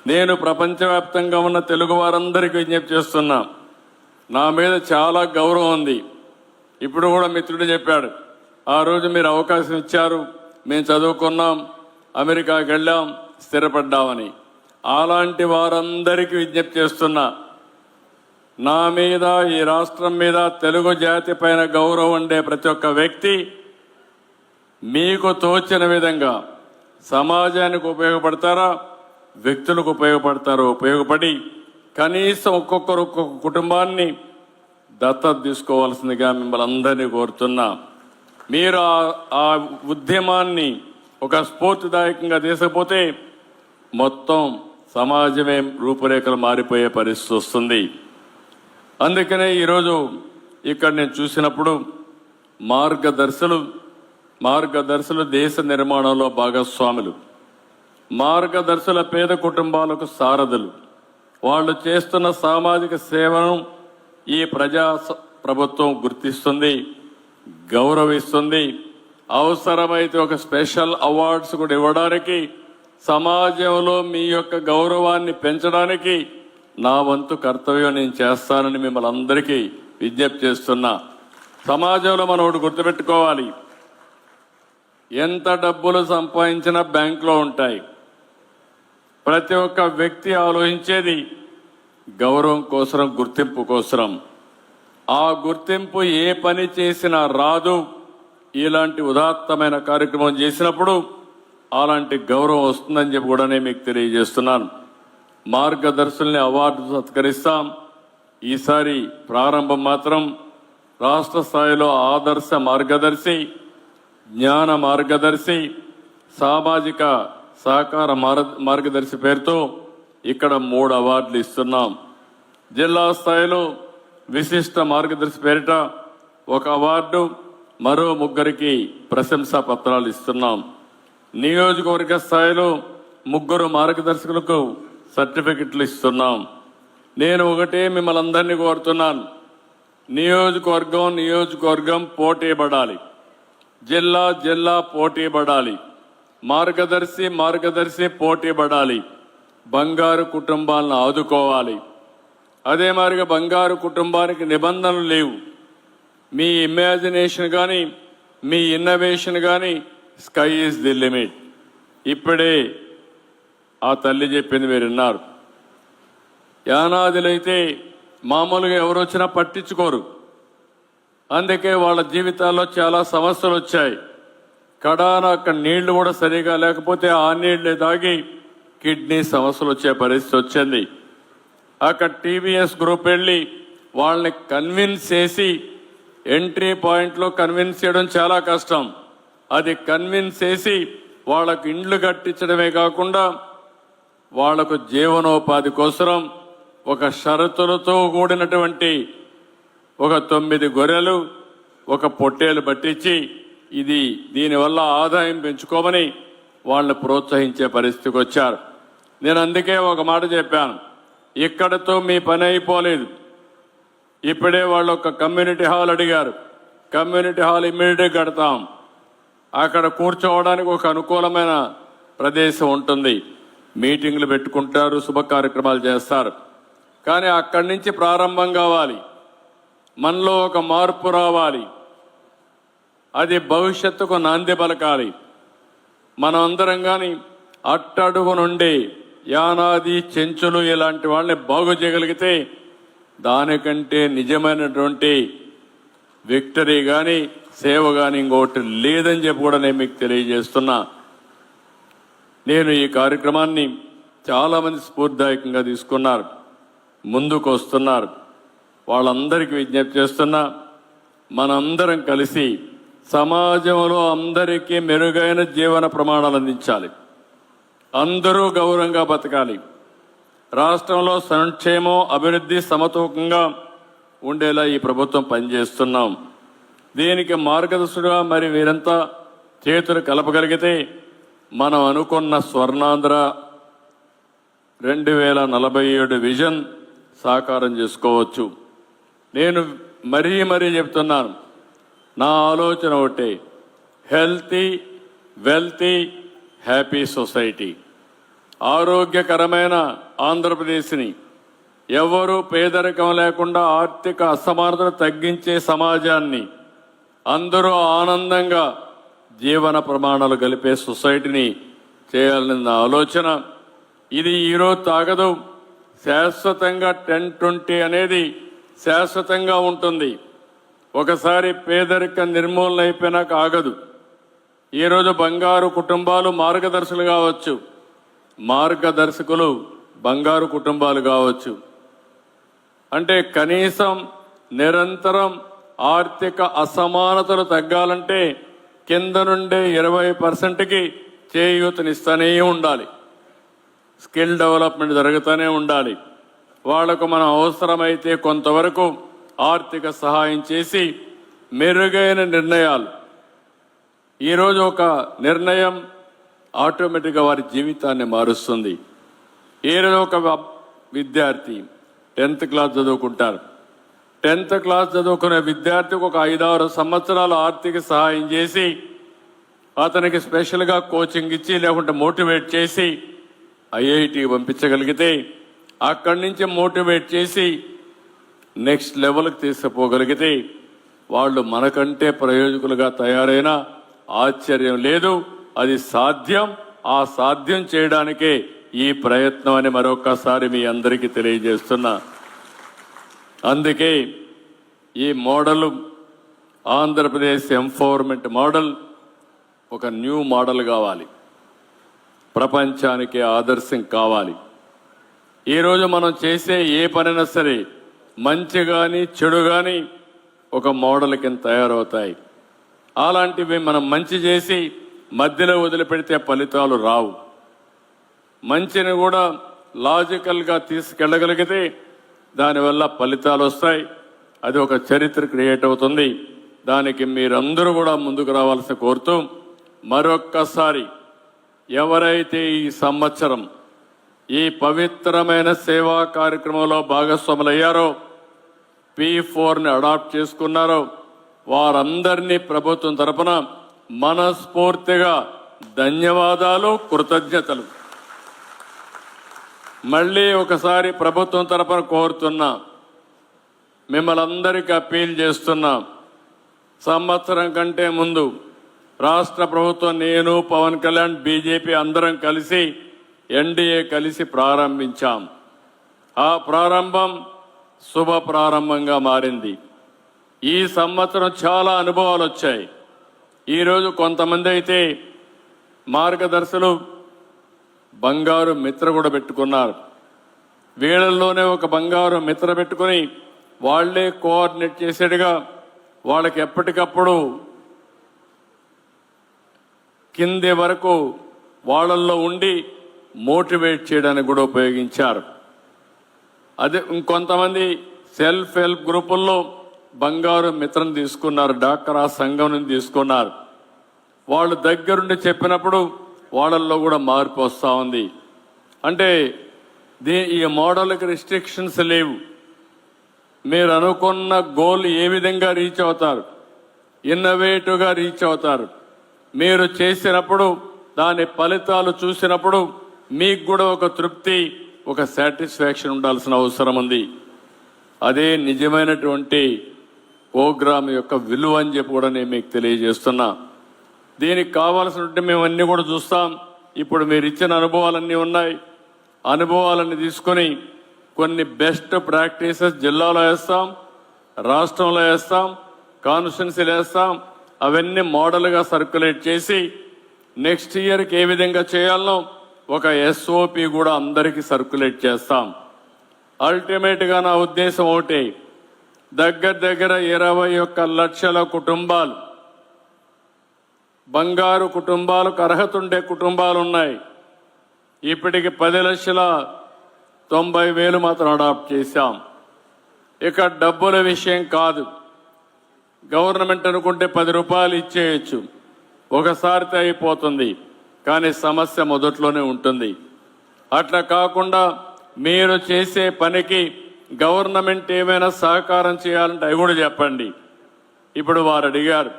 నేను ప్రపంచవ్యాప్తంగా ఉన్న తెలుగు వారందరికీ విజ్ఞప్తి చేస్తున్నా. నా మీద చాలా గౌరవం ఉంది. ఇప్పుడు కూడా మిత్రుడు చెప్పాడు, ఆ రోజు మీరు అవకాశం ఇచ్చారు, మేము చదువుకున్నాం, అమెరికాకి వెళ్ళాం, స్థిరపడ్డామని. అలాంటి వారందరికీ విజ్ఞప్తి చేస్తున్నా, నా మీద, ఈ రాష్ట్రం మీద, తెలుగు జాతి పైన గౌరవం ఉండే ప్రతి ఒక్క వ్యక్తి మీకు తోచిన విధంగా సమాజానికి ఉపయోగపడతారా, వ్యక్తులకు ఉపయోగపడతారో ఉపయోగపడి కనీసం ఒక్కొక్క కుటుంబాన్ని దత్తత తీసుకోవాల్సిందిగా మిమ్మల్ని అందరినీ కోరుతున్నా. మీరు ఆ ఉద్యమాన్ని ఒక స్ఫూర్తిదాయకంగా తీసుకుపోతే మొత్తం సమాజమే రూపురేఖలు మారిపోయే పరిస్థితి వస్తుంది. అందుకనే ఈరోజు ఇక్కడ నేను చూసినప్పుడు మార్గదర్శులు దేశ నిర్మాణంలో భాగస్వాములు, మార్గదర్శుల పేద కుటుంబాలకు సారథులు. వాళ్ళు చేస్తున్న సామాజిక సేవను ఈ ప్రభుత్వం గుర్తిస్తుంది, గౌరవిస్తుంది. అవసరమైతే ఒక స్పెషల్ అవార్డ్స్ కూడా ఇవ్వడానికి, సమాజంలో మీ యొక్క గౌరవాన్ని పెంచడానికి నా వంతు కర్తవ్యం నేను చేస్తానని మిమ్మల్ని అందరికీ విజ్ఞప్తి చేస్తున్నా. సమాజంలో మనం ఒకటి గుర్తుపెట్టుకోవాలి, ఎంత డబ్బులు సంపాదించినా బ్యాంకులో ఉంటాయి. ప్రతి ఒక్క వ్యక్తి ఆలోచించేది గౌరవం కోసం, గుర్తింపు కోసం. ఆ గుర్తింపు ఏ పని చేసినా రాదు. ఇలాంటి ఉదాత్తమైన కార్యక్రమం చేసినప్పుడు అలాంటి గౌరవం వస్తుందని చెప్పి కూడా నేను మీకు తెలియజేస్తున్నాను. మార్గదర్శుల్ని అవార్డు సత్కరిస్తాం. ఈసారి ప్రారంభం మాత్రం రాష్ట్ర స్థాయిలో ఆదర్శ మార్గదర్శి, జ్ఞాన మార్గదర్శి, సామాజిక సహకార మార్గదర్శి పేరుతో ఇక్కడ 3 అవార్డులు ఇస్తున్నాం. జిల్లా స్థాయిలో విశిష్ట మార్గదర్శి పేరిట 1 అవార్డు, మరో 3 ప్రశంసా పత్రాలు ఇస్తున్నాం. నియోజకవర్గ స్థాయిలో 3 మార్గదర్శకులకు సర్టిఫికెట్లు ఇస్తున్నాం. నేను ఒకటే మిమ్మల్ని అందరినీ కోరుతున్నాను, నియోజకవర్గం పోటీ పడాలి, జిల్లా పోటీ పడాలి, మార్గదర్శి పోటీ పడాలి. బంగారు కుటుంబాలను ఆదుకోవాలి. అదే మాదిరిగా బంగారు కుటుంబానికి నిబంధనలు లేవు. మీ ఇమాజినేషన్ కానీ, మీ ఇన్నోవేషన్ కానీ స్కై ఈజ్ ది లిమిట్. ఇప్పుడే ఆ తల్లి చెప్పింది మీరు విన్నారు. యానాదులైతే మామూలుగా ఎవరు వచ్చినా పట్టించుకోరు. అందుకే వాళ్ళ జీవితాల్లో చాలా సమస్యలు వచ్చాయి. కడాన అక్కడ నీళ్లు కూడా సరిగా లేకపోతే ఆ నీళ్లే తాగి కిడ్నీ సమస్యలు వచ్చే పరిస్థితి వచ్చింది. అక్కడ టీవీఎస్ గ్రూప్ వెళ్ళి వాళ్ళని కన్విన్స్ చేసి, ఎంట్రీ పాయింట్లో కన్విన్స్ చేయడం చాలా కష్టం. అది కన్విన్స్ చేసి వాళ్ళకు ఇండ్లు కట్టించడమే కాకుండా వాళ్లకు జీవనోపాధి కోసం ఒక షరతులతో కూడినటువంటి 9 గొర్రెలు, 1 పొట్టేలు పట్టించి దీనివల్ల ఆదాయం పెంచుకోమని వాళ్ళని ప్రోత్సహించే పరిస్థితికి వచ్చారు. నేను అందుకే ఒక మాట చెప్పాను, ఇక్కడతో మీ పని అయిపోలేదు. ఇప్పుడే వాళ్ళు ఒక కమ్యూనిటీ హాల్ అడిగారు. కమ్యూనిటీ హాల్ ఇమ్మీడియట్గా కడతాం. అక్కడ కూర్చోవడానికి ఒక అనుకూలమైన ప్రదేశం ఉంటుంది. మీటింగ్లు పెట్టుకుంటారు, శుభ కార్యక్రమాలు చేస్తారు. కానీ అక్కడి నుంచి ప్రారంభం కావాలి. మనలో ఒక మార్పు రావాలి. అది భవిష్యత్తుకు నాంది పలకాలి. మనం అందరం కానీ అట్టడుగు నుండి యానాది, చెంచులు ఇలాంటి వాళ్ళని బాగు చేయగలిగితే దానికంటే నిజమైనటువంటి విక్టరీ కానీ, సేవ కానీ ఇంకోటి లేదని చెప్పి కూడా నేను మీకు తెలియజేస్తున్నా. నేను ఈ కార్యక్రమాన్ని చాలామంది స్ఫూర్తిదాయకంగా తీసుకున్నారు, ముందుకు వస్తున్నారు. వాళ్ళందరికీ విజ్ఞప్తి చేస్తున్నా, మనందరం కలిసి సమాజంలో అందరికీ మెరుగైన జీవన ప్రమాణాలు అందించాలి. అందరూ గౌరవంగా బతకాలి. రాష్ట్రంలో సంక్షేమం, అభివృద్ధి సమతూకంగా ఉండేలా ఈ ప్రభుత్వం పనిచేస్తున్నాం. దీనికి మార్గదర్శుడుగా మరి వీరంతా చేతులు కలపగలిగితే మనం అనుకున్న స్వర్ణాంధ్ర 2047 విజన్ సాకారం చేసుకోవచ్చు. నేను మరీ చెప్తున్నాను, నా ఆలోచన ఒకటే, హెల్తీ, వెల్తీ, హ్యాపీ సొసైటీ. ఆరోగ్యకరమైన ఆంధ్రప్రదేశ్ని, ఎవరు పేదరికం లేకుండా ఆర్థిక అసమానతను తగ్గించే సమాజాన్ని, అందరూ ఆనందంగా జీవన ప్రమాణాలు కలిపే సొసైటీని చేయాలన్న నా ఆలోచన. ఇది ఈరోజు తాగదు, శాశ్వతంగా 10-20 అనేది శాశ్వతంగా ఉంటుంది. ఒకసారి పేదరిక నిర్మూలన అయిపోయినాక ఆగదు. ఈరోజు బంగారు కుటుంబాలు మార్గదర్శకులు కావచ్చు, మార్గదర్శకులు బంగారు కుటుంబాలు కావచ్చు. అంటే కనీసం నిరంతరం ఆర్థిక అసమానతలు తగ్గాలంటే కింద నుండే 20%కి చేయూతనిస్తూనే ఉండాలి. స్కిల్ డెవలప్మెంట్ జరుగుతూనే ఉండాలి. వాళ్లకు మనం అవసరమైతే కొంతవరకు ఆర్థిక సహాయం చేసి మెరుగైన నిర్ణయాలు. ఈరోజు ఒక నిర్ణయం ఆటోమేటిక్గా వారి జీవితాన్ని మారుస్తుంది. ఈరోజు ఒక విద్యార్థి 10th క్లాస్ చదువుకుంటారు. 10th క్లాస్ చదువుకునే విద్యార్థికి ఒక 5-6 సంవత్సరాలు ఆర్థిక సహాయం చేసి అతనికి స్పెషల్గా కోచింగ్ ఇచ్చి లేకుంటే మోటివేట్ చేసి ఐఐటి పంపించగలిగితే అక్కడి నుంచి మోటివేట్ చేసి నెక్స్ట్ లెవెల్కి తీసుకుపోగలిగితే వాళ్ళు మనకంటే ప్రయోజకులుగా తయారైన ఆశ్చర్యం లేదు. అది సాధ్యం. ఆ సాధ్యం చేయడానికే ఈ ప్రయత్నం అని మరొకసారి మీ అందరికీ తెలియజేస్తున్నా. అందుకే ఈ మోడల్, ఆంధ్రప్రదేశ్ ఎంపవర్మెంట్ మోడల్ ఒక న్యూ మోడల్ కావాలి, ప్రపంచానికి ఆదర్శం కావాలి. ఈరోజు మనం చేసే ఏ పనైనా సరే మంచి కానీ చెడు కానీ ఒక మోడల్ కింద తయారవుతాయి. అలాంటివి మనం మంచి చేసి మధ్యలో వదిలిపెడితే ఫలితాలు రావు. మంచిని కూడా లాజికల్గా తీసుకెళ్ళగలిగితే దానివల్ల ఫలితాలు వస్తాయి. అది ఒక చరిత్ర క్రియేట్ అవుతుంది. దానికి మీరందరూ కూడా ముందుకు రావాల్సి కోరుతూ మరొక్కసారి ఎవరైతే ఈ సంవత్సరం ఈ పవిత్రమైన సేవా కార్యక్రమంలో భాగస్వాములయ్యారో, P4ని అడాప్ట్ చేసుకున్నారో వారందరినీ ప్రభుత్వం తరపున మనస్ఫూర్తిగా ధన్యవాదాలు, కృతజ్ఞతలు. మళ్ళీ ఒకసారి ప్రభుత్వం తరపున కోరుతున్నా, మిమ్మల్ని అందరికీ అప్పీల్ చేస్తున్నా, సంవత్సరం కంటే ముందు రాష్ట్ర ప్రభుత్వం, నేను, పవన్ కళ్యాణ్, బీజేపీ అందరం కలిసి ఎన్డీఏ కలిసి ప్రారంభించాం. ఆ ప్రారంభం శుభ ప్రారంభంగా మారింది. ఈ సంవత్సరం చాలా అనుభవాలు వచ్చాయి. ఈరోజు కొంతమంది అయితే మార్గదర్శులు బంగారు మిత్ర కూడా పెట్టుకున్నారు. వీళ్ళల్లోనే ఒక బంగారు మిత్ర పెట్టుకుని వాళ్లే కోఆర్డినేట్ చేసేట్టుగా వాళ్ళకి ఎప్పటికప్పుడు కింది వరకు వాళ్ళల్లో ఉండి మోటివేట్ చేయడానికి కూడా ఉపయోగించారు. అదే ఇంకొంతమంది సెల్ఫ్ హెల్ప్ గ్రూపుల్లో బంగారు మిత్రం తీసుకున్నారు, డాక్రా సంఘం నుంచి తీసుకున్నారు. వాళ్ళు దగ్గరుండి చెప్పినప్పుడు వాళ్ళల్లో కూడా మార్పు వస్తూ ఉంది. అంటే ఈ మోడల్కి రిస్ట్రిక్షన్స్ లేవు. మీరు అనుకున్న గోల్ ఏ విధంగా రీచ్ అవుతారు, ఇన్నోవేటివ్గా రీచ్ అవుతారు. మీరు చేసినప్పుడు దాని ఫలితాలు చూసినప్పుడు మీకు కూడా ఒక తృప్తి, ఒక సాటిస్ఫాక్షన్ ఉండాల్సిన అవసరం ఉంది. అదే నిజమైనటువంటి ప్రోగ్రాం యొక్క విలువ అని చెప్పి కూడా నేను మీకు తెలియజేస్తున్నా. దీనికి కావాల్సినట్టు మేము అన్నీ కూడా చూస్తాం. ఇప్పుడు మీరు ఇచ్చిన అనుభవాలన్నీ ఉన్నాయి. అనుభవాలన్నీ తీసుకొని కొన్ని బెస్ట్ ప్రాక్టీసెస్ జిల్లాలో వేస్తాం, రాష్ట్రంలో వేస్తాం, కాన్స్టిట్యున్సీలు వేస్తాం. అవన్నీ మోడల్గా సర్క్యులేట్ చేసి నెక్స్ట్ ఇయర్కి ఏ విధంగా చేయాలనో ఒక SOP కూడా అందరికీ సర్క్యులేట్ చేస్తాం. అల్టిమేట్గా నా ఉద్దేశం ఒకటి, దగ్గర 21 లక్షల కుటుంబాలు, బంగారు కుటుంబాలకు అర్హత ఉండే కుటుంబాలు ఉన్నాయి. ఇప్పటికి 10,90,000 మాత్రం అడాప్ట్ చేశాం. ఇక డబ్బుల విషయం కాదు. గవర్నమెంట్ అనుకుంటే 10 రూపాయలు ఇచ్చేయచ్చు, ఒకసారితో అయిపోతుంది. కానీ సమస్య మొదట్లోనే ఉంటుంది. అట్లా కాకుండా మీరు చేసే పనికి గవర్నమెంట్ ఏమైనా సహకారం చేయాలంటే అవి కూడా చెప్పండి. ఇప్పుడు వారు అడిగారు,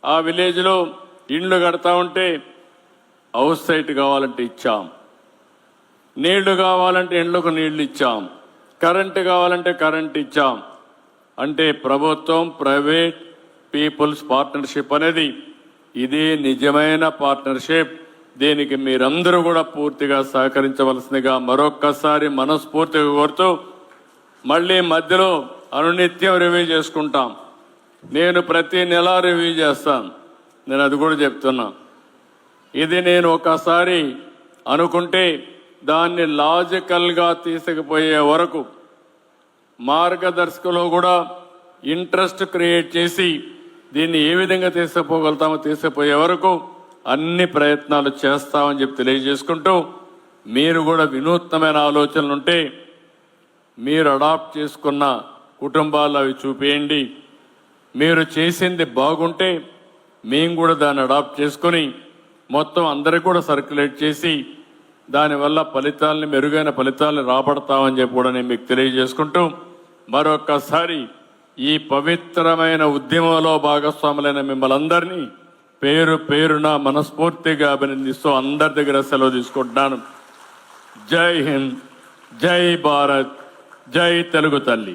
ఆ విలేజ్లో ఇండ్లు కడతా ఉంటే హౌస్ సైట్ కావాలంటే ఇచ్చాం. నీళ్లు కావాలంటే ఇండ్లకు నీళ్లు ఇచ్చాం, కరెంటు కావాలంటే కరెంట్ ఇచ్చాం. అంటే ప్రభుత్వం ప్రైవేట్ పీపుల్స్ పార్ట్నర్షిప్ అనేది ఇది నిజమైన పార్ట్నర్షిప్. దీనికి మీరందరూ కూడా పూర్తిగా సహకరించవలసిందిగా మరొక్కసారి మనస్ఫూర్తిగా కోరుతూ, మళ్ళీ మధ్యలో అనునిత్యం రివ్యూ చేసుకుంటాం. నేను ప్రతి నెల రివ్యూ చేస్తాను. నేను అది కూడా చెప్తున్నా. ఇది నేను ఒకసారి అనుకుంటే దాన్ని లాజికల్గా తీసుకుపోయే వరకు మార్గదర్శకలో కూడా ఇంట్రెస్ట్ క్రియేట్ చేసి దీన్ని ఏ విధంగా తీసుకుపోగలుగుతామో తీసుకుపోయే వరకు అన్ని ప్రయత్నాలు చేస్తామని చెప్పి తెలియజేసుకుంటూ, మీరు కూడా వినూత్నమైన ఆలోచనలు ఉంటే మీరు అడాప్ట్ చేసుకున్న కుటుంబాలు అవి చూపేయండి. మీరు చేసింది బాగుంటే మేము కూడా దాన్ని అడాప్ట్ చేసుకొని మొత్తం అందరికి కూడా సర్క్యులేట్ చేసి దానివల్ల ఫలితాలని మెరుగైన ఫలితాలను రాబడతామని చెప్పి కూడా నేను మీకు తెలియజేసుకుంటూ, మరొక్కసారి ఈ పవిత్రమైన ఉద్యమంలో భాగస్వాములైన మిమ్మల్ని అందరినీ పేరు పేరున మనస్ఫూర్తిగా అభినందిస్తూ అందరి దగ్గర సెలవు తీసుకుంటున్నాను. జై హింద్, జై భారత్, జై తెలుగు తల్లి.